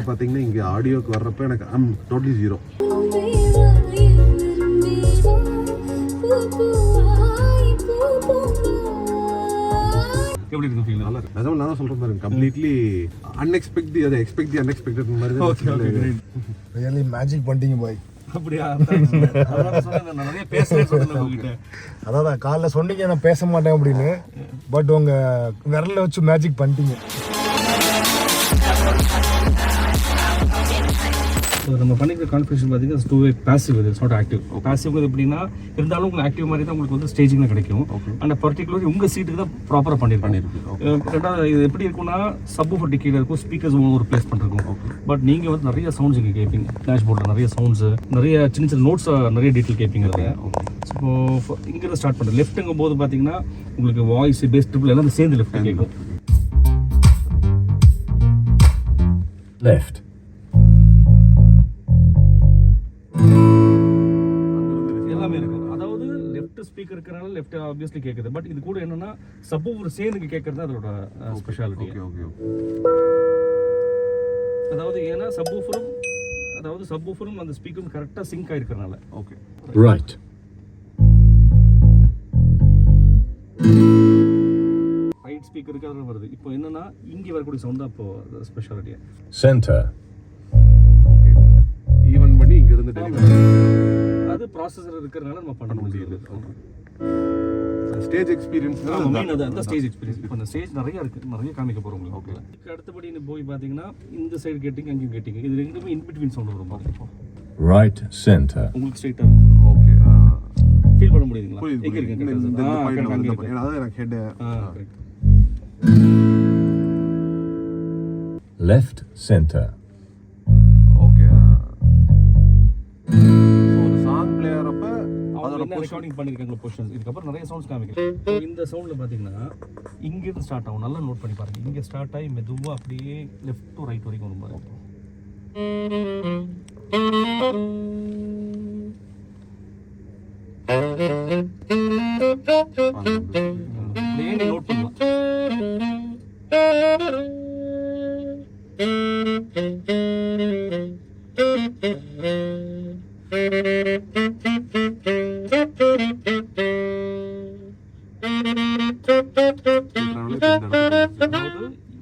பாத்தீங்கன்னா இங்க ஆடியோக்கு வர்றப்ப எனக்கு டோட்டலி ஜீரோ. எப்படி இருக்கு ஃபீல்? நல்லா இருக்கு. நான் தான் சொல்றேன் பாருங்க, கம்ப்ளீட்லி அன்எக்ஸ்பெக்டட், அதை எக்ஸ்பெக்ட் தி அன்எக்ஸ்பெக்டட் மாதிரி தான். ரியலி மேஜிக் பண்ணிட்டீங்க பாய். அப்படியா? அதான் சொன்னேன், நான் நிறைய பேசுறேன்னு சொன்னேன் உங்ககிட்ட. அதான் காலைல சொன்னீங்க நான் பேச மாட்டேன் அப்படின்னு, பட் உங்க விரல வச்சு மேஜிக் பண்ணிட்டீங்க. நம்ம பண்ணிக்கிற கான்ஃபிகரேஷன் பார்த்தீங்கன்னா two way passive, it's not active. Passive எப்படின்னா இருந்தாலும் உங்களுக்கு ஆக்டிவ் மாதிரி தான் உங்களுக்கு வந்து ஸ்டேஜிங்கில் கிடைக்கும். அந்த பர்டிகுலர் உங்கள் சீட்டுக்கு தான் ப்ராப்பராக பண்ணியிருக்கு. ரெண்டாவது இது எப்படி இருக்குன்னா சப்வூஃபர் கீழே இருக்கும், ஸ்பீக்கர்ஸ் ஒரு பிளேஸ் பண்ணிருக்கும். பட் நீங்கள் வந்து நிறைய சவுண்ட்ஸ் இங்கே கேட்பீங்க. டேஷ்போர்டில் நிறைய சவுண்ட்ஸு, நிறைய சின்ன சின்ன நோட்ஸ், நிறைய டீட்டெயில் கேட்பீங்க. ஸோ இங்கே ஸ்டார்ட் பண்ணுறது லெஃப்ட்டுங்கும் போது பார்த்தீங்கன்னா உங்களுக்கு வாய்ஸ், பேஸ், ட்ரிபிள் எல்லாம் சேர்ந்து லெஃப்ட் கேட்கும். Left. எல்லாமே இருக்கும். அதாவது லெஃப்ட் ஸ்பீக்கர் இருக்கிறனால லெஃப்ட் ஆப்வியஸ்லி கேட்குது. பட் இது கூட என்னன்னா சப்வூஃபர் சேர்ந்து கேட்கறது அதோட ஸ்பெஷாலிட்டி. அதாவது ஏன்னா சப்வூஃபரும் அந்த ஸ்பீக்கரும் கரெக்டாக சிங்க் ஆயிருக்கிறனால. Okay, Right. ரைட் ஸ்பீக்கருக்கு அதில் வருது. இப்போ என்னன்னா இங்கே வரக்கூடிய சவுண்ட் தான் இப்போ ஸ்பெஷாலிட்டியா. Center. ஓகே, ஈவன் பண்ணி இங்க இருந்து டெலிவரி. அது ப்ராசஸர் இருக்கிறனால நம்ம பண்ண முடியாது. ஸ்டேஜ் எக்ஸ்பீரியன்ஸ் மெயின் அது அந்த ஸ்டேஜ் எக்ஸ்பீரியன்ஸ். இப்போ அந்த ஸ்டேஜ் நிறைய இருக்கு, நிறைய காமிக்க போறோம் உங்களுக்கு. ஓகே, அடுத்தபடி நீ போய் பாத்தீங்கன்னா இந்த சைடு கேட்டிங், அங்கேயும் கேட்டிங், இது ரெண்டுமே இன் பிட்வீன் சவுண்ட் வரும் பாருங்க. Right. Center. உங்களுக்கு ஸ்ட்ரைட்டா இருக்கும். ஓகே, ஃபீல் பண்ண முடியுதுங்களா? எங்க புரியுது. இருக்கு? இந்த பாயிண்ட் வந்து அதாவது எனக்கு head correct. Left. Center. Okay. ஒரு சாங் பிளே ஆறப்ப அதோட ரெக்கார்டிங் பண்ணிருக்காங்க பொசிஷன்ஸ். இதுக்கு அப்புறம் நிறைய சவுண்ட்ஸ் காமிக்கிறேன். இந்த சவுண்ட்ல பாத்தீங்கன்னா இங்க இருந்து ஸ்டார்ட் ஆகும். நல்லா நோட் பண்ணி பாருங்க. இங்க ஸ்டார்ட் ஆகி மெதுவா அப்படியே லெஃப்ட் டு ரைட் வரைக்கும் வரும் பாருங்க. அப்படியே நோட் பண்ணலாம்.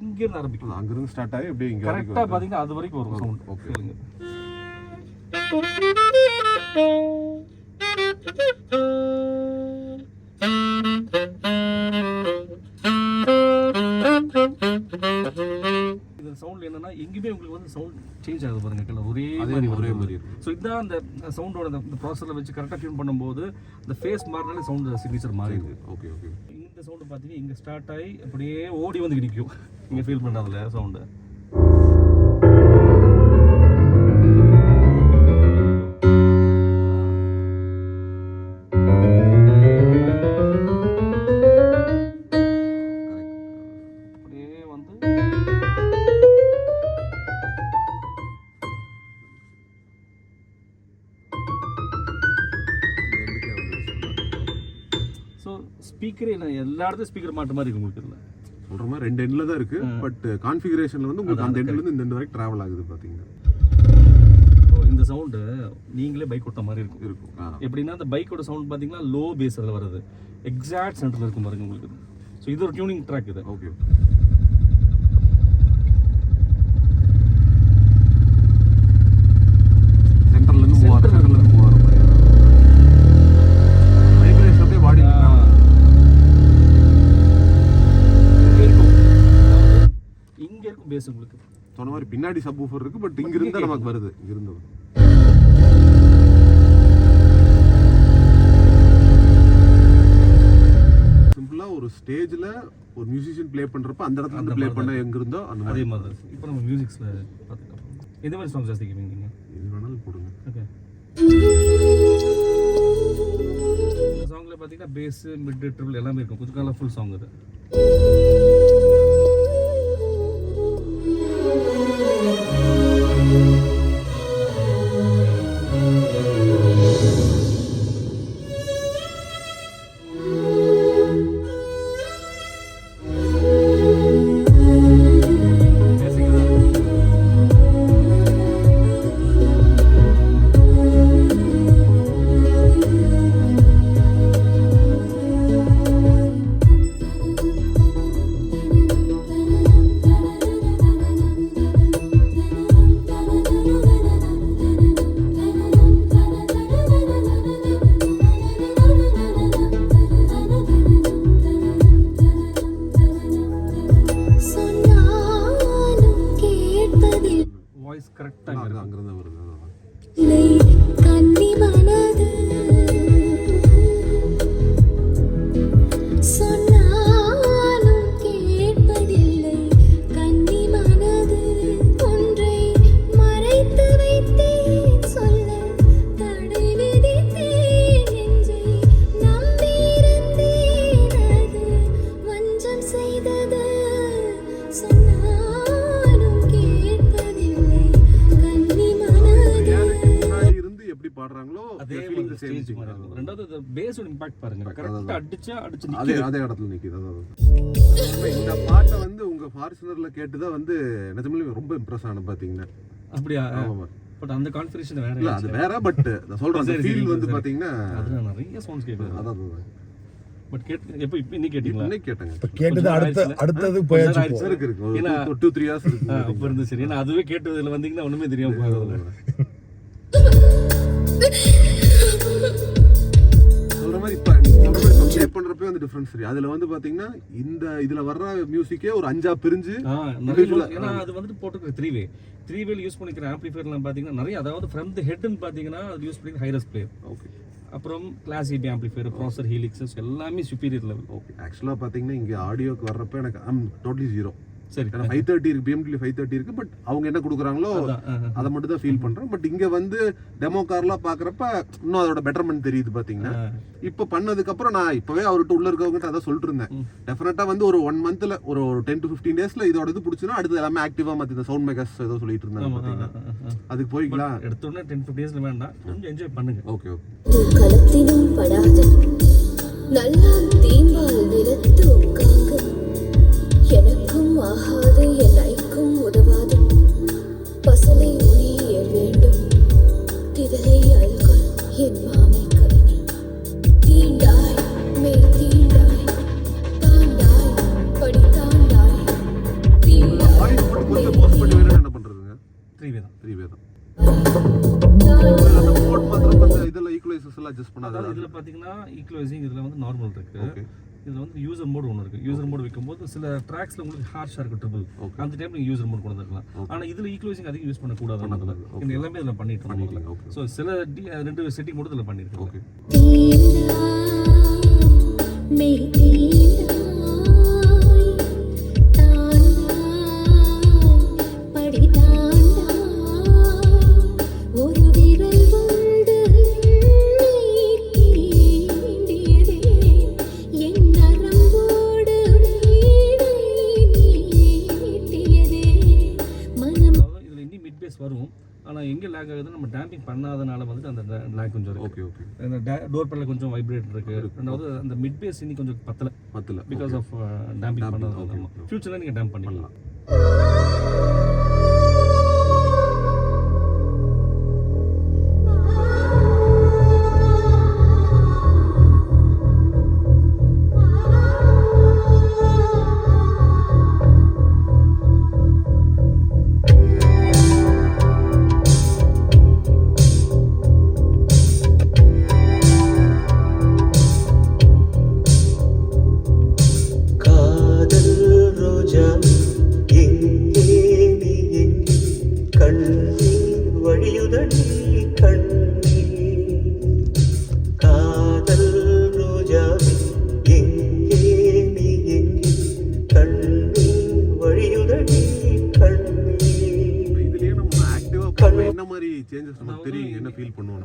இங்க இருந்து ஆரம்பிக்கும். அங்க இருந்து ஸ்டார்ட் ஆகி அப்படியே இங்க கரெக்டா பாத்தீங்கன்னா அது வரைக்கும் வரும் சவுண்ட். ஓகே. இந்த சவுண்ட் என்னன்னா எங்கேயுமே உங்களுக்கு வந்து சவுண்ட் சேஞ்ச் ஆகுது பாருங்க. ஒரே மாதிரி இருக்கும். ஸோ இதுதான் அந்த சவுண்டோட இந்த ப்ராசஸில் வச்சு கரெக்டாக டியூன் பண்ணும்போது அந்த ஃபேஸ் மாறினாலே சவுண்ட் சிக்னேச்சர் மாறிடுது. Okay okay. இந்த சவுண்டு பார்த்தீங்கன்னா இங்கே ஸ்டார்ட் ஆகி அப்படியே ஓடி வந்து நிற்கும். இங்கே ஃபீல் பண்ணுறதுல சவுண்டு. ஸ்பீக்கரே எல்லா இடத்துலையும் ஸ்பீக்கர் மாட்ட மாதிரி இருக்கு உங்களுக்கு. இல்லை சொல்ற மாதிரி ரெண்டு எண்ட்ல தான் இருக்கு. பட் கான்ஃபிகரேஷன்ல வந்து உங்களுக்கு அந்த எண்ட்ல இருந்து இந்த எண்ட் வரைக்கும் டிராவல் ஆகுது பாத்தீங்கன்னா. இந்த சவுண்டு நீங்களே பைக் ஓட்ட மாதிரி இருக்கும். எப்படின்னா அந்த பைக்கோட சவுண்ட் பாத்தீங்கன்னா லோ பேஸ் அதில் வருது. எக்ஸாக்ட் சென்டர்ல இருக்கும் பாருங்க உங்களுக்கு. ஸோ இது ஒரு டியூனிங் ட்ராக் இது. ஓகே. சென்டர்ல இருந்து மூவ் ஆற மாதிரி வைப்ரேஷன் அப்படியே பாடி இங்க இருக்கும் பேஸ் உங்களுக்கு. சொன்ன மாதிரி பின்னாடி சப்வூஃபர் இருக்கு. பட் இங்க இருந்தா நமக்கு வருது. இங்க இருந்து சிம்பிளா ஒரு ஸ்டேஜ்ல ஒரு மியூசிஷியன் ப்ளே பண்றப்ப அந்த இடத்துல இருந்து ப்ளே பண்ண எங்க இருந்தோ அந்த அதே மாதிரி. இப்போ நம்ம மியூசிக்ஸ்ல பார்த்துக்கலாம். எந்த மாதிரி சாங்ஸ் ஜாஸ்தி கேட்பீங்க நீங்க? இது வேணாலும் போடுங்க. ஓகே. சாங்ல பாத்தீங்கன்னா பேஸ், மிட், ட்ரிபிள் எல்லாமே இருக்கும். கொஞ்சம் கலர்ஃபுல் சாங் இது. கரெக்டாக அங்கிருந்து வருது. கன்னி மனது சொன்னாலும் கேட்பதில்லை. கன்னி மனது ஒன்றை மறைத்து வைத்தேன் சொல்ல தடை விதித்தேன் நெஞ்சை நம்பியிருந்தேன் அது வஞ்சம் செய்தது. சொன்னாலும் கேட்பதில்லை. கன்னி மனது முன்னாடி இருந்து எப்படி பாடுறாங்களோ அதே feeling மாதிரி same ஸ்டேஜ் thing. மாதிரி இருக்கும். ரெண்டாவது அந்த பேஸோட இம்பாக்ட் பாருங்க, கரெக்டாக அடிச்சு அதே இடத்துல நிக்குது. அதான் இந்த பாட்டை வந்து உங்க ஃபாரினர்ல கேட்டுதான் வந்து நிஜமாலுமே ரொம்ப இம்ப்ரெஸ் ஆன பாத்தீங்கன்னா. அப்படியா? ஆமா. பட் அந்த கான்ஃபிகரேஷன் வேற இல்ல அது வேற, பட் நான் சொல்றேன் அந்த ஃபீல் வந்து பாத்தீங்கன்னா அதுல நிறைய சவுண்ட்ஸ் கேக்குது. அதான் பட் இப்போ இன்னைக்கு கேட்டீங்களா? இன்னைக்கு கேட்டேங்க. இப்போ கேட்டது அடுத்தது போயாச்சு. இருக்கு 2-3 hours இருக்கு. அப்ப இருந்து சரி, ஏன்னா அதுவே கேட்டதுல வந்தீங்கன்னா ஒண்ணுமே தெரியாம போகுது. சொல்ற மாதிரி இப்ப நீங்க சொல்ற மாதிரி ப்ளே பண்றப்பே வந்து டிஃபரன்ஸ் சரி. அதுல வந்து பாத்தீங்கன்னா இந்த இதுல வர்ற மியூசிக்கே ஒரு 5 பிரிஞ்சு ஏன்னா அது வந்துட்டு போட்டுக்கிற த்ரீ வேல யூஸ் பண்ணிக்கிற ஆம்பிளிஃபையர்லாம் பாத்தீங்கன்னா நிறைய, அதாவது ஃப்ரம் தி ஹெட்னு பாத்தீங்கன்னா அது யூஸ் பண்ணிக்கிற ஹைரஸ் பிளேயர். ஓகே. அப்புறம் கிளாஸ் ஏபி ஆம்பிளிஃபையர், ப்ராசர், ஹீலிக்ஸஸ் எல்லாமே சுப்பீரியர் லெவல். ஓகே. ஆக்சுவலா பாத்தீங்கன்னா இங்க ஆடியோக்கு வர்றப்ப எனக்கு டோட்டலி ஜீரோ. சரி, ஏன்னா 530 இருக்கு, BMW 530 இருக்கு. பட் அவங்க என்ன கொடுக்குறாங்களோ அதை மட்டும் தான் ஃபீல் பண்றேன். பட் இங்க வந்து டெமோ கார்லாம் பாக்குறப்ப இன்னும் அதோட பெட்டர்மெண்ட் தெரியுது பாத்தீங்கன்னா. இப்ப பண்ணதுக்கு அப்புறம் நான் இப்பவே அவர்கிட்ட உள்ள இருக்கவங்க அதான் சொல்லிட்டு இருந்தேன். டெஃபினட்டா வந்து ஒரு 1 monthல ஒரு 10 to 15 daysல இதோட இது பிடிச்சுன்னா அடுத்து எல்லாமே ஆக்டிவா மாத்தி இந்த சவுண்ட் மேக்கர்ஸ் ஏதோ சொல்லிட்டு இருந்தாங்க பாத்தீங்கன்னா. அதுக்கு போய்க்கலாம். எடுத்த உடனே 10-15 daysல வேண்டாம், கொஞ்சம் என்ஜாய் பண்ணுங்க. Okay okay. கலத்தினும் படாத நல்லா தீம்பால் நிலத்து உட்காங்க. எனக்கும் ஆகாது என் ஐக்கும் உதவாது. பசலை உயிர் வேண்டும் திதலை அல்கொள் என் மாமை கவினி. தீண்டாய் மே தீண்டாய் தாண்டாய் படி தாண்டாய் வாய்ஸ் மட்டும் கொஞ்சம் போஸ்ட் பண்ணி வேற என்ன பண்றதுங்க? 3 தான். 3 தான். அந்த போட் மாத்திரம் அந்த இதெல்லாம் ஈக்குவலைசர்ஸ் எல்லாம் அட்ஜஸ்ட் பண்ணாத. இதுல பாத்தீங்கன்னா ஈக்குவலைசிங் இதுல வந்து நார்மல் இருக்கு. ஓகே. இதுல வந்து யூசர் மோட் ஒன்று இருக்கு. யூசர் மோட் வைக்கும்போது சில ட்ராக்ஸ்ல உங்களுக்கு ஹார்ஷா இருக்கு ட்ரிபிள். அந்த டைம் நீங்க யூசர் மோட் கொண்டு வந்துக்கலாம். ஆனா இதுல ஈக்குவலைசிங் அதிகம் யூஸ் பண்ண கூடாது. இந்த எல்லாமே இதுல பண்ணிட்டோம். சோ சில 2 செட்டிங் மட்டும் இதுல பண்ணிருக்கோம். ஓகே. மே தீண்டாய் தாண்டாய் படி தாண்டாய் ஒரு விரல் வந்து நீட்டியதே என் நரம்போடு நீட்டியதே மனம். இதுல இன்னி மிட் பேஸ் வரும். ஆனா எங்க லேக் ஆகுதுன்னா நம்ம டேம்பிங் பண்ணாதனால வந்துட்டு அந்த லேக் கொஞ்சம் இருக்கு. Okay okay. அந்த டோர் பேட்ல கொஞ்சம் வைப்ரேட் இருக்கு. ரெண்டாவது அந்த மிட் பேஸ் இன்னி கொஞ்சம் பத்தல பிகாஸ் ஆஃப் டேம்பிங் பண்ணாதனால. ஃபியூச்சர்ல நீங்க டேம்ப் பண்ணிக்கலாம்.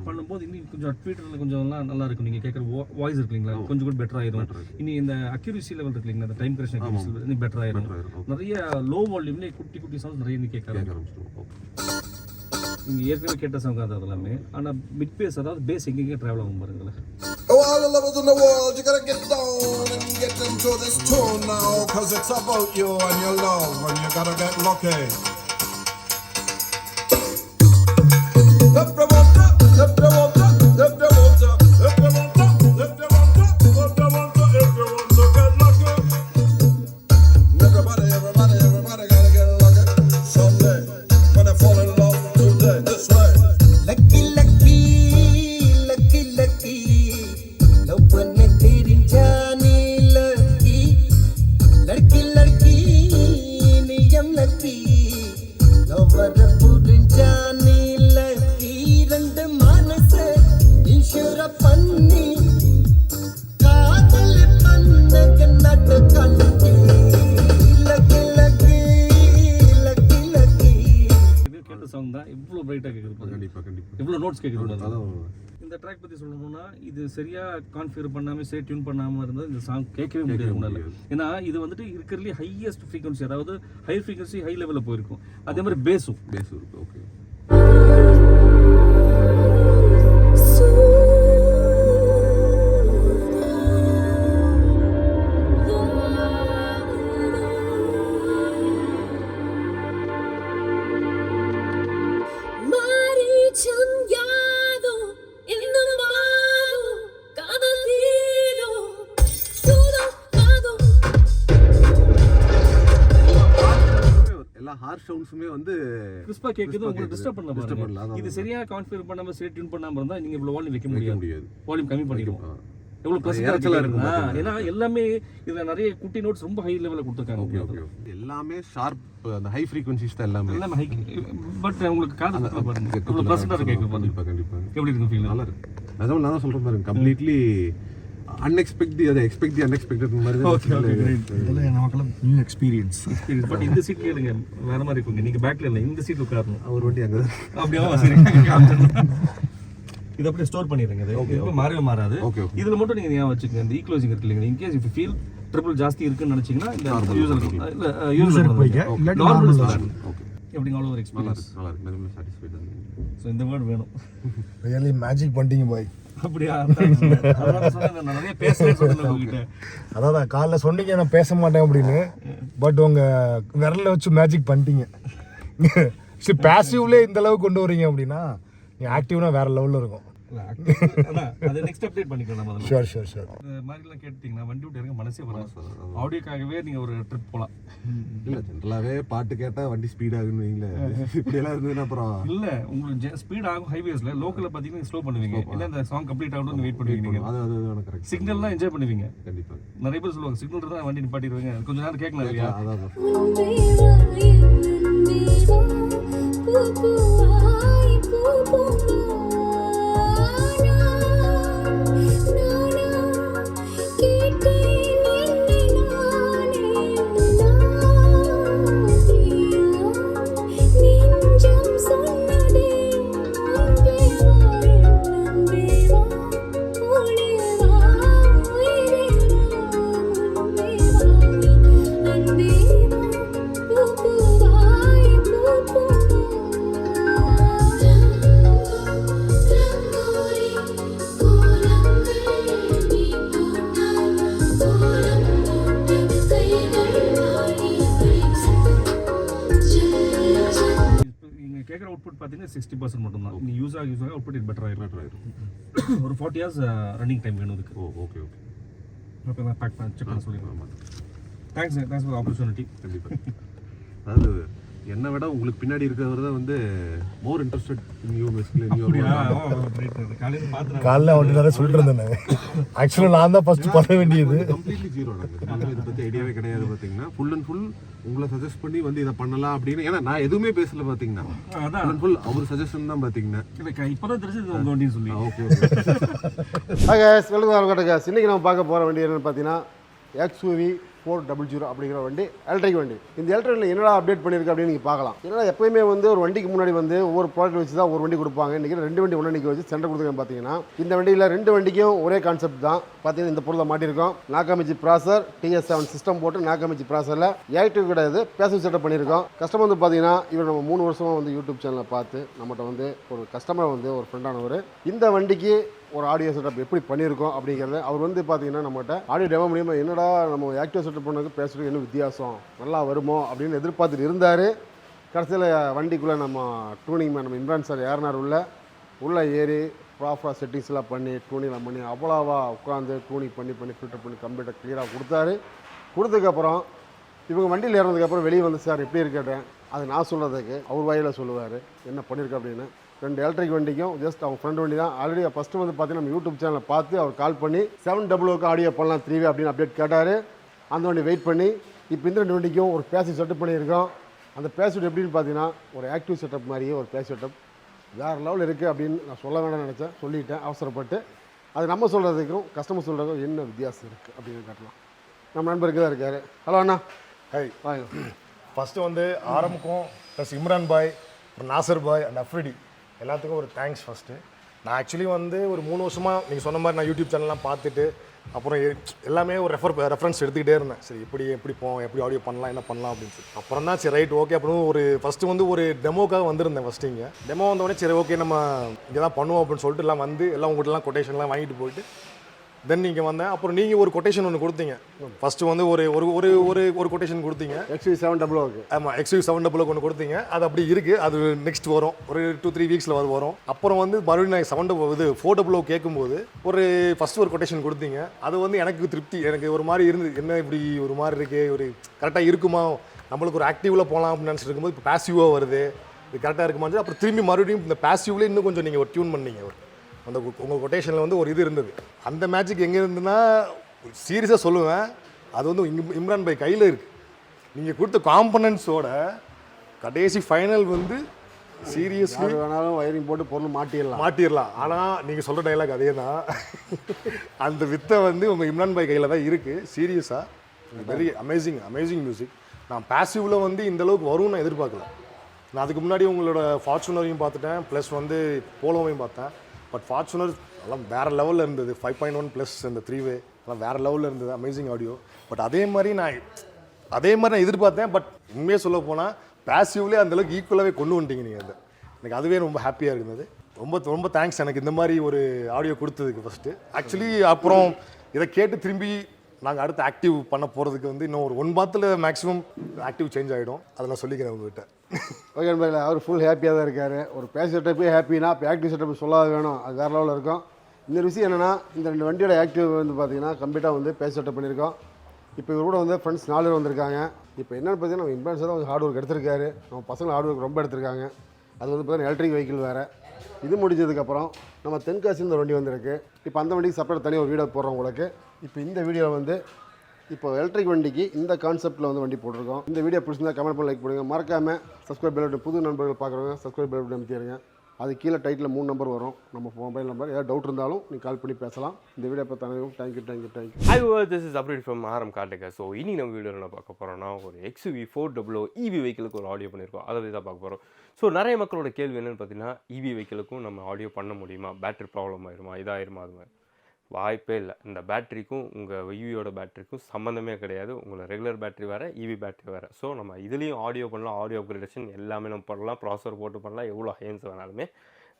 பண்ணும்போது இன்னும் கொஞ்சம் ட்வீட்டர்ல கொஞ்சம் நல்லா இருக்கும். நீங்க கேட்குற வாய்ஸ் இருக்கு இல்லைங்களா, கொஞ்சம் கூட பெட்டர் ஆயிரும். இனி இந்த அக்யூரசி லெவல் இருக்கு இல்லைங்களா, இந்த time correction accuracy level better ஆயிரும். நிறைய லோ வால்யூம்ல குட்டி குட்டி சவுண்ட்ஸ் நிறைய நீங்க கேட்க ஆரம்பிச்சிடும். நீங்க ஏற்கனவே கேட்ட சவுண்ட் அது எல்லாமே. ஆனா மிட் பேஸ், அதாவது பேஸ் எங்கெங்க டிராவல் ஆகும் பாருங்களேன். Oh, all the lovers in the world, you gotta get down and get into this tune now, cause it's about you and your love, and you gotta get lucky. If you want to, if you want to, if you want to, if you want to, if you want to, if you want to, if you want to get lucky. Everybody gotta get lucky. Someday, when I fall in love, today, this way. Lucky, lucky, lucky, lucky. Love பண்ண தெரிஞ்சானே lucky. Lucky, lucky, நீயும் lucky. Notes கேட்குது. அதான் இந்த track பற்றி சொல்லணும்னா இது சரியாக configure பண்ணாமல் சரி டியூன் பண்ணாமல் இருந்தால் இந்த சாங் கேட்கவே முடியாது முன்னால. ஏன்னா இது வந்துட்டு இருக்கிறதுலே ஹையஸ்ட் ஃப்ரீக்வன்சி, அதாவது ஹை ஃப்ரீக்வன்சி ஹை லெவலில் போயிருக்கும். அதே மாதிரி பேஸும் இருக்கு. ஓகே. எல்லா ஹார்ஷ் சவுண்ட்ஸுமே வந்து கிறிஸ்பா கேட்குது, உங்களுக்கு டிஸ்டர்ப் பண்ண பாருங்க. இது சரியாக கான்ஃபிகர் பண்ணாமல் சரி டியூன் பண்ணாமல் இருந்தால் நீங்கள் இவ்வளோ வால்யூம் வைக்க முடியாது. வால்யூம் கம்மி பண்ணிடுவோம். எவ்வளோ ப்ளஸ்ஸாக இருக்கும். ஏன்னா எல்லாமே இதில் நிறைய குட்டி நோட்ஸ் ரொம்ப ஹை லெவலில் கொடுத்துருக்காங்க. எல்லாமே ஷார்ப், அந்த ஹை ஃப்ரீக்வன்சிஸ் தான் எல்லாமே ஹை. பட் உங்களுக்கு காது பாருங்க எவ்வளோ ப்ளஸ்ஸாக கேட்கும். கண்டிப்பாக எப்படி இருக்கும் ஃபீல்? நல்லா இருக்கு. அதான் நான் தான் சொல்கிறேன் பாருங்க, கம்ப்ளீட்லி அன்எக்ஸ்பெக்டட் மாதிரி தான். இதெல்லாம் நமக்கெல்லாம் நியூ எக்ஸ்பீரியன்ஸ். பட் இந்த சீட் கேளுங்க வேற மாதிரி இருக்குங்க. நீங்க பேக்ல இல்ல, இந்த சீட் உட்காரணும். அவர் வண்டி அங்கே தான். அப்படியே சரி. இது அப்படியே ஸ்டோர் பண்ணிடுங்க. இது மாறவே மாறாது. இதுல மட்டும் நீங்க ஞாபகம் வச்சுக்கோங்க, இந்த ஈக்ளோசிங் இருக்கு இல்லைங்க. இன்கேஸ் இஃப் ஃபீல் ட்ரிபிள் ஜாஸ்தி இருக்குன்னு நினைச்சீங்கன்னா இந்த யூசர் போய்ங்க. Normal okay. எப்படிங்க ஆல் ஓவர் எக்ஸ்பீரியன்ஸ் நல்லா இருக்கு. நான் சாட்டிஸ்ஃபைட் தான். சோ இந்த வேர்ட் வேணும். ரியலி மேஜிக் பண்ணிட்டீங்க பாய். அப்படியா? அதான் சொன்னேன், நான் நிறைய பேசவே சொன்னேன் உங்ககிட்ட. அதான் காலைல சொன்னீங்க நான் பேச மாட்டேன் அப்படின்னு, பட் உங்க விரல்ல வச்சு மேஜிக் பண்ணிட்டீங்க. சரி, பேசிவ்ல இந்த அளவுக்கு கொண்டு வரீங்க அப்படின்னா நீ ஆக்டிவ்னா வேற லெவல்ல இருக்கும். அது நெக்ஸ்ட் அப்டேட் பண்ணிக்கலாம் முதல்ல. ஷூர். இந்த மாதிரிலாம் கேட்டீங்கன்னா வண்டி விட்டு இறங்க மனசே வராது. ஆடியோக்காகவே நீங்க ஒரு ட்ரிப் போலாம். இல்ல ஜென்ரலாவே பாட்டு கேட்டா வண்டி ஸ்பீட் ஆகுன்னு வைங்களேன். இப்படி எல்லாம் இருந்ததுன்னா அப்புறம் இல்ல உங்களுக்கு ஸ்பீட் ஆகும். ஹைவேஸ்ல லோக்கல்ல பாத்தீங்கன்னா ஸ்லோ பண்ணுவீங்க. இல்ல இந்த சாங் கம்ப்ளீட் ஆகணும்னு வெயிட் பண்ணுவீங்க. அது கரெக்ட். சிக்னல்லாம் என்ஜாய் பண்ணுவீங்க. கண்டிப்பா. நிறைய பேர் சொல்லுவாங்க சிக்னல் இருந்தா வண்டி நிப்பாட்டிடுவாங்க, கொஞ்ச நேரம் கேட்கலாம் இல்லையா? அதான் கேட்குற அவுட்புட் பார்த்தீங்கன்னா 60% மட்டும் தான். நீங்கள் யூஸ் ஆக அவுட்புட் பெட்டர் ஆயிரும். ஒரு 40 hours ரன்னிங் டைம் வேணும் இதுக்கு. ஓகே. அப்போ நான் பேக் பண்ணி செக் பண்ண சொல்லிடுறேன். Thanks for opportunity. கண்டிப்பாக. அதாவது என்னை விட உங்களுக்கு பின்னாடி இருக்கிறவர் தான் வந்து மோர் இன்ட்ரெஸ்டட் நியூ மிஸ்கில் நியூ. காலைல அவர்கிட்ட நிறைய சொல்லிட்டு இருந்தேன். ஆக்சுவலாக நான் தான் ஃபர்ஸ்ட் பண்ண வேண்டியது. Completely zero. நாங்கள் இதை பற்றி ஐடியாவே கிடையாது. பார்த்தீங்கன்னா ஃபுல் அண்ட் ஃபுல் உங்களை சஜஸ்ட் பண்ணி வந்து இதை பண்ணலாம் அப்படின்னு. ஏன்னா நான் எதுவுமே பேசல. பார்த்தீங்கன்னா ஃபுல் அண்ட் ஃபுல் அவர் சஜஷன் தான். பார்த்தீங்கன்னா இப்போதான் தெரிஞ்சது உங்கள் வண்டின்னு சொல்லி. ஓகே. வெல்கம். இன்னைக்கு நம்ம பார்க்க போகிற வண்டி என்னென்னு பார்த்தீங்கன்னா XUV 400 அப்படிங்கிற வண்டி, எலக்ட்ரிக் வண்டி. இந்த எலக்ட்ரிக்கில் என்னடா அப்டேட் பண்ணியிருக்கு அப்படின்னு நீங்கள் பார்க்கலாம். ஏன்னா எப்போயுமே வந்து ஒரு வண்டிக்கு முன்னாடி வந்து ஒவ்வொரு ப்ராடக்ட் வச்சு தான் ஒரு வண்டி கொடுப்பாங்க. இன்றைக்கி 2 வண்டி ஒன்று வச்சு சென்டர் கொடுத்துருக்கேன். பார்த்தீங்கன்னா இந்த வண்டியில் 2 வண்டிக்கும் ஒரே கான்செப்ட் தான். பார்த்தீங்கன்னா இந்த பொருளை மாட்டியிருக்கோம். நாக்காமிச்சி ப்ராசர் TS7 சிஸ்டம் போட்டு நாக்காமிச்சி ப்ராசரில் ஆக்டிவ் கிடையாது, பேசிவ் செட்டப் பண்ணியிருக்கோம். கஸ்டமர் வந்து பார்த்தீங்கன்னா இவர் நம்ம 3 வருஷமாக வந்து யூடியூப் சேனலை பார்த்து நம்மகிட்ட வந்து ஒரு கஸ்டமர் வந்து ஒரு ஃப்ரெண்டானவர் இந்த வண்டிக்கு ஒரு ஆடியோ செட்டப் எப்படி பண்ணியிருக்கோம் அப்படிங்கிறத அவர் வந்து பார்த்தீங்கன்னா நம்மகிட்ட ஆடியோ டெமோ மூலியமாக என்னடா நம்ம ஆக்டிவ் செட்டப் பண்ணதுக்கு பேசுகிறதுக்கு என்ன வித்தியாசம், நல்லா வருமோ அப்படின்னு எதிர்பார்த்துட்டு இருந்தார். கடைசியில் வண்டிக்குள்ளே நம்ம டூனிங் நம்ம இம்ரான் சார் ஏறினார். உள்ளே ஏறி ப்ராப்பராக செட்டிங்ஸ்லாம் பண்ணி டூனிங்லாம் பண்ணி அவ்வளோவா உட்காந்து டூனிங் பண்ணி ஃபில்டர் பண்ணி கம்ப்ளீட்டாக க்ளியராக கொடுத்தாரு. கொடுத்ததுக்கப்புறம் இவங்க வண்டியில் ஏறினதுக்கப்புறம் வெளியே வந்து சார் எப்படி இருக்கேன் அது நான் சொல்கிறதுக்கு அவர் வாயில் சொல்லுவார் என்ன பண்ணியிருக்கேன் அப்படின்னு. 2 எலக்ட்ரிக் வண்டிக்கும் ஜஸ்ட் அவங்க ஃப்ரெண்ட் வண்டி தான். ஆல்ரெடி ஃபஸ்ட்டு வந்து பார்த்தீங்கன்னா நம்ம யூடியூப் சேனலில் பார்த்து அவர் கால் பண்ணி 700க்கு ஆடியோ பண்ணலாம் 3V அப்படின்னு அப்டேட் கேட்டார். அந்த வண்டி வெயிட் பண்ணி இப்போ இந்த 2 வண்டிக்கும் ஒரு பேசிவ் செட்டப் பண்ணியிருக்கோம். அந்த பேசிவ் எப்படின்னு பார்த்தீங்கன்னா ஒரு ஆக்டிவ் செட்டப் மாதிரியே ஒரு பேசிவ் செட்டப் வேறு லெவல் இருக்குது அப்படின்னு நான் சொல்ல வேண்டாம்னு நினச்சேன், சொல்லிட்டேன் அவசரப்பட்டு. அது நம்ம சொல்கிறதுக்கும் கஸ்டமர் சொல்கிறதுக்கும் என்ன வித்தியாசம் இருக்குது அப்படின்னு காட்டலாம். நம்ம நண்பருக்கு தான் இருக்கார். ஹலோ அண்ணா. ஹை. ஃபஸ்ட்டு வந்து ஆரம்பக்கும் ப்ளஸ் இம்ரான் பாய், நாசர் பாய் அண்ட் அஃப்ரிடி எல்லாத்துக்கும் ஒரு தேங்க்ஸ் ஃபஸ்ட்டு. நான் ஆக்சுவலி வந்து ஒரு 3 வருஷமாக நீங்கள் சொன்ன மாதிரி நான் யூடியூப் சேனல்லாம் பார்த்துட்டு அப்புறம் எல்லாமே ஒரு ரெஃபரன்ஸ் எடுத்துக்கிட்டே இருந்தேன். சரி எப்படி போவோம், எப்படி ஆடியோ பண்ணலாம், என்ன பண்ணலாம் அப்படின்னு சொல்லி. அப்புறம் தான் சரி ரைட் ஓகே அப்படின்னு ஒரு ஃபஸ்ட்டு வந்து ஒரு டெமோக்காக வந்திருந்தேன். ஃபஸ்ட்டு இங்கே டெமோ வந்தோடனே சரி ஓகே நம்ம இங்கே தான் பண்ணுவோம் அப்படின்னு சொல்லிட்டு எல்லாம் வந்து எல்லாம் உங்கள்கிட்டலாம் கொட்டேஷன்லாம் வாங்கிட்டு போயிட்டு தென் நீங்கள் வந்தேன். அப்புறம் நீங்கள் ஒரு கொட்டேஷன் ஒன்று கொடுத்தீங்க. ஃபஸ்ட்டு வந்து ஒரு ஒரு ஒரு ஒரு ஒரு கொட்டேஷன் கொடுத்தீங்க. XUV 700 ஆமாம், XUV 700 ஒன்று கொடுத்தீங்க. அது அப்படி இருக்குது. அது நெக்ஸ்ட் வரும், ஒரு 2-3 வீக்ஸில் வரும். அப்புறம் வந்து மறுபடியும் நான் 400 கேட்கும்போது ஃபஸ்ட்டு ஒரு கொட்டேஷன் கொடுத்தீங்க. அது வந்து எனக்கு திருப்தி, எனக்கு ஒரு மாதிரி இருந்தது. என்ன இப்படி ஒரு மாதிரி இருக்குது, ஒரு கரெக்டாக இருக்குமா, நம்மளுக்கு ஒரு ஆக்டிவில் போகலாம் அப்படின்னு நினச்சிட்டு இருக்கும்போது இப்போ பேசிவாக வருது, இது கரெக்டாக இருக்குமான்னு. அப்புறம் திரும்பி மறுபடியும் இந்த பேசிவ்லேயே இன்னும் கொஞ்சம் நீங்கள் ஒரு டியூன் பண்ணீங்க. அந்த உங்கள் கொட்டேஷனில் வந்து ஒரு இது இருந்தது. அந்த மேஜிக் எங்கே இருந்துன்னா சீரியஸாக சொல்லுவேன், அது வந்து இம்ரான் பாய் கையில் இருக்குது. நீங்கள் கொடுத்த காம்பனன்ட்ஸோட கடைசி ஃபைனல் வந்து சீரியஸ்லி வேணாலும் வயரிங் போட்டு பொருள் மாட்டிடலாம். ஆனால் நீங்கள் சொல்கிற டைலாக் அதே தான். அந்த வித்தை வந்து உங்கள் இம்ரான் பாய் கையில் தான் இருக்குது. சீரியஸாக வெரி அமேசிங் மியூசிக். நான் பேசிவில் வந்து இந்தளவுக்கு வரும்னு நான் எதிர்பார்க்கல. நான் அதுக்கு முன்னாடி உங்களோட ஃபார்ச்சுனரையும் பார்த்துட்டேன், ப்ளஸ் வந்து போலோவையும் பார்த்தேன். பட் ஃபார்ச்சுனர் எல்லாம் வேறு லெவலில் இருந்தது. 5.1 ப்ளஸ் இந்த 3-வே எல்லாம் வேறு லெவலில் இருந்தது. Amazing audio. பட் அதே மாதிரி நான் எதிர்பார்த்தேன். பட் உண்மையாக சொல்ல போனால் பேசிவ்லேயே அந்தளவுக்கு ஈக்குவலாகவே கொண்டு வந்துட்டீங்க நீங்கள். அது எனக்கு அதுவே ரொம்ப ஹாப்பியாக இருந்தது. ரொம்ப தேங்க்ஸ் எனக்கு இந்த மாதிரி ஒரு ஆடியோ கொடுத்ததுக்கு ஃபஸ்ட்டு. ஆக்சுவலி அப்புறம் இதை கேட்டு திரும்பி நாங்கள் அடுத்து ஆக்டிவ் பண்ண போகிறதுக்கு வந்து இன்னும் ஒரு 1 monthல மேக்ஸிமம் ஆக்டிவ் சேஞ்ச் ஆகிடும். அதை நான் சொல்லிக்கிறேன் உங்கள்கிட்ட. ஓகே நண்பர்களே, அவர் ஃபுல் ஹாப்பியாக தான் இருக்கார். ஒரு பேசி செட்டப்பே ஹாப்பினா இப்போ ஆக்டிவ் செட்டப் சொல்லாத வேணும், அது வேறு லெவலில் இருக்கும். இந்த விஷயம் என்னென்னா, இந்த 2 வண்டியோட ஆக்டிவ் வந்து பார்த்தீங்கன்னா கம்ப்ளீட்டாக வந்து பேசி செட்டப் பண்ணியிருக்கோம். இப்போ இவர் கூட வந்து ஃப்ரெண்ட்ஸ் 4 பேர் வந்திருக்காங்க. இப்போ என்னென்னு பார்த்தீங்கன்னா நம்ம இன்ஃப்ளூயன்ஸர் தான் ஹார்ட் ஒர்க் எடுத்திருக்காரு. நம்ம பசங்க ஹார்ட் ஒர்க் ரொம்ப எடுத்திருக்காங்க. அது வந்து பார்த்தீங்கன்னா எலக்ட்ரிக் வெஹிக்கிள் வேறு. இது முடிஞ்சதுக்கப்புறம் நம்ம தென்காசியில் ஒரு வண்டி வந்திருக்கு. இப்போ அந்த வண்டிக்கு செப்பரேட் தனியாக ஒரு வீடியோ போடுறோம் உங்களுக்கு. இப்போ இந்த வீடியோவில் வந்து இப்போ எலக்ட்ரிக் வண்டிக்கு இந்த கான்செப்ட்டில் வந்து வண்டி போட்டிருக்கோம். இந்த வீடியோ பிடிச்சிருந்தா கமெண்ட் பண்ணி லைக் பண்ணுங்கள். மறக்காமல் சப்ஸ்கிரைப் பெல் பட்டன், புது நண்பர்கள் பார்க்குறவங்க சப்ஸ்கிரைப் பெல் பட்டன் அமைத்திடுங்க. அது கீழே டைட்டில் 3 நம்பர் வரும், நம்ம மொபைல் நம்பர். ஏதாவது டவுட் இருந்தாலும் நீங்கள் கால் பண்ணி பேசலாம். இந்த வீடியோ பார்த்தாலும் thank you. Hi viewers, this is Update from RM Kartika. So இனி நம்ம வீடியோவில் என்ன பார்க்க போகிறோம்னா, ஒரு XUV 400 EV வெஹிக்கிளுக்கு ஒரு ஆடியோ பண்ணியிருக்கோம். அதை தான் பார்க்க போகிறோம். ஸோ நிறைய மக்களோட கேள்வி என்னென்னு பார்த்தீங்கன்னா, EV வெஹிக்கிளுக்கும் நம்ம ஆடியோ பண்ண முடியுமா, பேட்டரி ப்ராப்ளம் ஆயிருமா, இதாயிருமா, அது மாதிரி வாய்ப்பே இல்லை. இந்த பேட்டரிக்கும் உங்கள் EVயோட பேட்டரிக்கும் சம்மந்தமே கிடையாது. உங்களை ரெகுலர் பேட்டரி வேறு, EV பேட்டரி வேறு. ஸோ நம்ம இதுலேயும் ஆடியோ பண்ணலாம், ஆடியோ அப்கிரேடேஷன் எல்லாமே நம்ம பண்ணலாம், ப்ராசஸர் போட்டு பண்ணலாம், எவ்வளோ ஹையன்ஸ் வேணாலுமே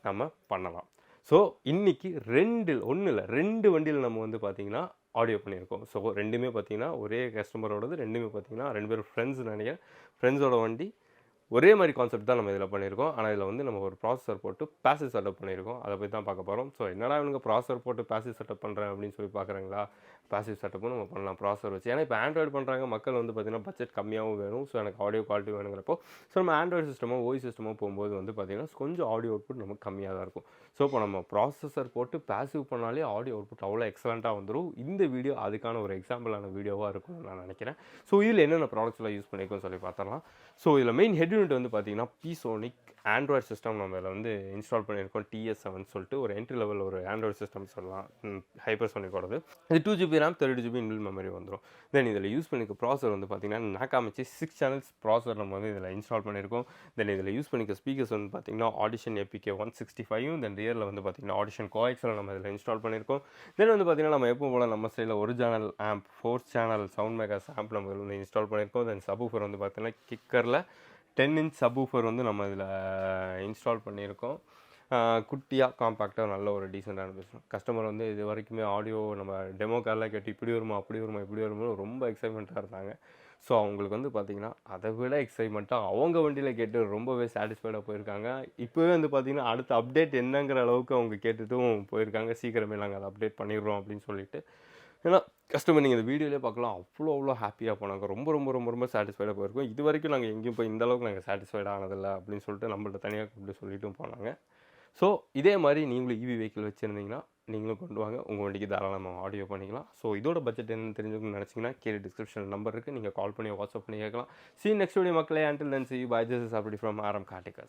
நம்ம பண்ணலாம். ஸோ இன்றைக்கி 2 வண்டியில் நம்ம வந்து பார்த்திங்கன்னா ஆடியோ பண்ணியிருக்கோம். ஸோ ரெண்டுமே பார்த்திங்கன்னா ஒரே கஸ்டமரோடது, ரெண்டுமே பார்த்திங்கன்னா 2 பேர் ஃப்ரெண்ட்ஸோட வண்டி. ஒரே மாதிரி கான்செப்ட் தான் நம்ம இதில் பண்ணியிருக்கோம். ஆனால் இதில் வந்து நம்ம ஒரு ப்ராசஸர் போட்டு பேசிவ் செட்டப் பண்ணியிருக்கோம். அதை பற்றி தான் பார்க்க போகிறோம். ஸோ என்னடா இவங்க ப்ராசஸர் போட்டு பேசிவ் செட்டப் பண்ணுறேன் அப்படின்னு சொல்லி பார்க்குறாங்களா, பேசிவ் செட்டப்பும் நம்ம பண்ணலாம் ப்ராசஸர் வச்சு. ஏன்னா இப்போ ஆண்ட்ராய்டு பண்ணுறாங்க மக்கள் வந்து பார்த்திங்கன்னா பட்ஜெட் கம்மியாகவும் வேணும். ஸோ எனக்கு ஆடியோ குவாலிட்டி வேணுங்கிறப்போ ஸோ நம்ம ஆண்ட்ராய்டு சிஸ்டமோ ஓஎஸ் சிஸ்டமோ போகும்போது வந்து பார்த்திங்கன்னா கொஞ்சம் ஆடியோ அவுட்புட் நமக்கு கம்மியாக தான் இருக்கும். ஸோ இப்போ நம்ம ப்ராசஸர் போட்டு பேசிவ் பண்ணாலே ஆடியோ அவுட்புட் அவ்வளோ எக்ஸலண்ட்டாக வந்துடும். இந்த வீடியோ அதுக்கான ஒரு எக்ஸாம்பிளான வீடியோவாக இருக்கும்னு நான் நினைக்கிறேன். ஸோ இதில் என்னென்ன ப்ராடக்ட்ஸ்லாம் யூஸ் பண்ணியிருக்கோன்னு சொல்லி பார்த்தரலாம். ஸோ இதில் மெயின் ஹெட் யூனிட் வந்து பார்த்திங்கன்னா P-Sonic ஆண்ட்ராய்டு சிஸ்டம் நம்ம இதில் வந்து இன்ஸ்டால் பண்ணியிருக்கோம். TS7 சொல்லிட்டு ஒரு என்ட்ரி லெவல் ஒரு ஆண்ட்ராய்டு சிஸ்டம் சொல்லலாம். ஹைப்பர்சோனிக்கோடது. இது 2GB RAM 32GB இன்பில் மெமரி வந்துடும். தென் இதில் யூஸ் பண்ணிக்க ப்ராசர் வந்து பார்த்திங்கன்னா நாக்காமிச்சி 6 சேனல்ஸ் ப்ராசர் நம்ம வந்து இதில் இன்ஸ்டால் பண்ணியிருக்கோம். தென் இதில் யூஸ் பண்ணிக்க ஸ்பீக்கர்ஸ் வந்து பார்த்திங்கன்னா ஆடிஷன் APK 165. தென் ரியரில் வந்து பார்த்திங்கன்னா ஆடிஷன் கோஎக்ஸில் நம்ம இதில் இன்ஸ்டால் பண்ணியிருக்கோம். தென் வந்து பார்த்திங்கன்னா நம்ம எப்போ போல் நம்ம ஸ்டைலில் ஒரு channel amp 4 channel sound makers amp நம்ம இதில் வந்து இன்ஸ்டால் பண்ணியிருக்கோம். தென் சப்வூஃபர் வந்து பார்த்திங்கன்னா கிக்கரில் 10 inch சப்வூஃபர் வந்து நம்ம இதில் இன்ஸ்டால் பண்ணியிருக்கோம். குட்டியாக காம்பேக்டாக நல்ல ஒரு டீசெண்டான பிஸ்னஸ். கஸ்டமர் வந்து இது வரைக்குமே ஆடியோ நம்ம டெமோ கார்லாம் கேட்டு இப்படி வருமா அப்படி வருமா ரொம்ப எக்ஸைட்மெண்ட்டாக இருந்தாங்க. ஸோ அவங்களுக்கு வந்து பார்த்திங்கன்னா அதை விட எக்ஸைட்மெண்ட்டாக அவங்க வண்டியில் கேட்டு ரொம்பவே சாட்டிஸ்ஃபைடாக போயிருக்காங்க. இப்போவே வந்து பார்த்திங்கன்னா அடுத்த அப்டேட் என்னங்கிற அளவுக்கு அவங்க கேட்டுட்டும் போயிருக்காங்க. சீக்கிரமே நாங்கள் அதை அப்டேட் பண்ணிடுறோம் அப்படின்னு சொல்லிட்டு. ஏன்னா கஸ்டமர் நீங்கள் இந்த வீடியோலேயே பார்க்கலாம், அவ்வளோ ஹாப்பியாக போனாங்க. ரொம்ப சாட்டிஸ்ஃபைடாக போயிருக்கோம். இது வரைக்கும் நாங்கள் எங்கேயும் போய் இந்தளவுக்கு நாங்கள் சாட்டிஸ்ஃபைட் ஆனதில்லை அப்படின்னு சொல்லிட்டு நம்மள்ட்ட தனியாக கூப்பிட்டு சொல்லிட்டும் போனாங்க. ஸோ இதே மாதிரி நீங்களும் EV வெஹிக்கிள் வச்சுருந்தீங்கன்னா நீங்களும் கொண்டு வாங்க, உங்கள் வண்டிக்கு தாராளமாக ஆடியோ பண்ணிக்கலாம். ஸோ இதோட பட்ஜெட் என்னன்னு தெரிஞ்சுக்கணும்னு நினச்சிங்கன்னா கீழே டிஸ்கிரிப்ஷன் நம்பர் இருக்குது, நீங்கள் கால் பண்ணி வாட்ஸ்அப் பண்ணி கேட்கலாம். See you next video மக்களே. Until then, see you. Bye. This is Update from RM Kartika.